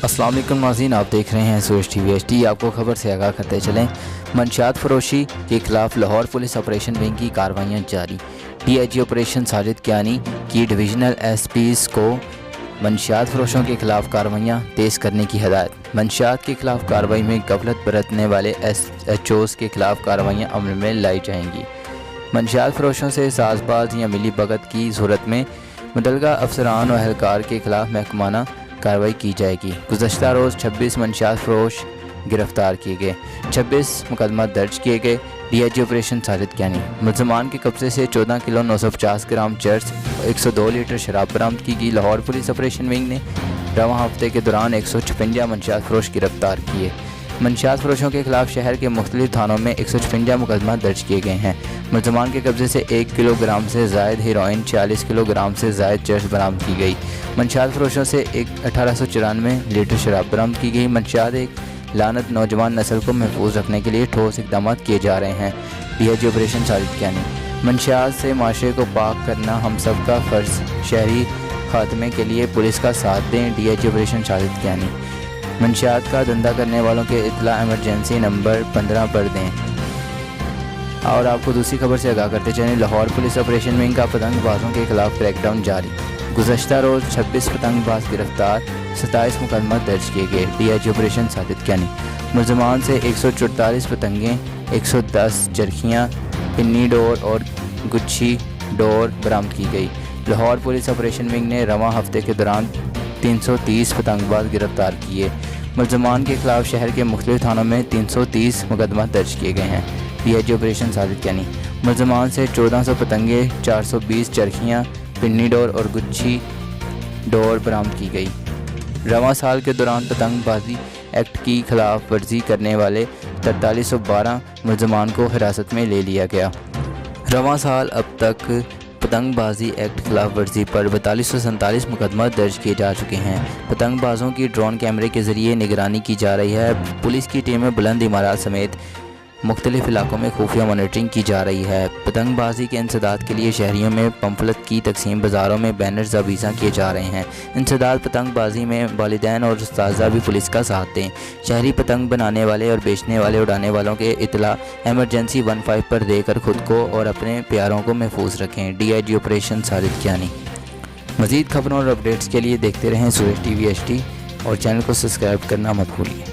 अस्सलाम वालेकुम नाज़रीन, आप देख रहे हैं सूरज टीवी HD। आपको खबर से आगाह करते चलें। मंशियात फरोशी के खिलाफ लाहौर पुलिस ऑपरेशन विंग की कार्रवाइयाँ जारी। DIG ऑपरेशन साजिद कियानी की डिविजनल SPs को मंशियात फरोशों के खिलाफ कार्रवाइयाँ तेज़ करने की हदायत। मंशियात के खिलाफ कार्रवाई में गफलत बरतने वाले SHOs के खिलाफ कार्रवाइयाँ अमल में लाई जाएंगी। मंशियात फरोशों से साजबाज या मिली भगत की सूरत में मुतल्लिका अफसरान और अहलकार के खिलाफ महकमाना कार्रवाई की जाएगी। गुज़श्ता रोज़ 26 मंशियात फरोश गिरफ्तार किए गए, 26 मुकदमा दर्ज किए गए। DIG ऑपरेशन साजिद कियानी मुलज़मान के कब्ज़े से 14 किलो 950 ग्राम चर्स, 102 लीटर शराब बरामद की गई। लाहौर पुलिस ऑपरेशन विंग ने रवां हफ्ते के दौरान 156 मंशियात फरोश गिरफ्तार किए। मंशियात फरोशों के खिलाफ शहर के मुख्तलिफ थानों में 156 मुकदमा दर्ज किए गए हैं। मुलज़मान के कब्ज़े से 1 किलोग्राम से ज़ायद हीरोइन, 40 किलोग्राम से ज़ायद चर्स बरामद की गई। मंशियात फरोशों से 1894 लीटर शराब बरामद की गई। मंशियात एक लानत नौजवान नस्ल को महफूज रखने के लिए ठोस इक़दाम किए जा रहे हैं। DIG ऑपरेशन साजिद कियानी मंशियात से माशरे को पाक करना हम सब का फ़र्ज़, शहरी खात्मे के लिए पुलिस का साथ दें। DIG ऑपरेशन साजिद कियानी मंशियात का धंधा करने वालों के इत्तला एमरजेंसी नंबर 15 पर दें। और आपको दूसरी खबर से आगाह करते चलें। लाहौर पुलिस ऑपरेशन विंग का पतंगबाजों के खिलाफ क्रैकडाउन जारी। गुज़श्ता रोज़ 26 पतंगबाज गिरफ्तार, 27 मुकदमा दर्ज किए गए। DIG ऑपरेशन साजिद कियानी मुलज़मान से 144 पतंगें, 110 चरखियाँ, पिन्नी डोर और गुच्छी डोर बरामद की गई। लाहौर पुलिस ऑपरेशन विंग ने रवां हफ्ते के दौरान 330 पतंगबाज गिरफ्तार किए। मुलज़मान के खिलाफ शहर के मुख्तलिफ थानों में 330 मुकदमा दर्ज किए गए हैं। DIG ऑपरेशन साजिद कियानी मुलज़मान से 1400 पतंगे, 420 चरखियाँ, पिन्नी डोर और गुच्छी डोर बरामद की गई। रवां साल के दौरान पतंगबाजी एक्ट की खिलाफ वर्जी करने वाले 4312 मुलज़मान को हिरासत में ले लिया गया। रवां साल अब तक पतंगबाजी एक्ट खिलाफ वर्जी पर 4247 मुकदमा दर्ज किए जा चुके हैं। पतंगबाजों की ड्रोन कैमरे के ज़रिए निगरानी की जा रही है। पुलिस की टीमें बुलंद इमारत समेत मुख्तलिफ इलाकों में खुफिया मॉनिटरिंग की जा रही है। पतंगबाजी के इंसदाद के लिए शहरियों में पम्फलेट की तकसीम, बाज़ारों में बैनर्स आवीज़ा किए जा रहे हैं। इंसदाद पतंगबाजी में वालिदैन और उस्ताज़ा भी पुलिस का साथ दें। शहरी पतंग बनाने वाले और बेचने वाले, उड़ाने वालों के इत्तला एमरजेंसी 15 पर देकर खुद को और अपने प्यारों को महफूज रखें। DIG ऑपरेशन साजिद कियानी मज़ीद खबरों और अपडेट्स के लिए देखते रहें सूरज टीवी HD और चैनल को सब्सक्राइब करना मत भूलिए।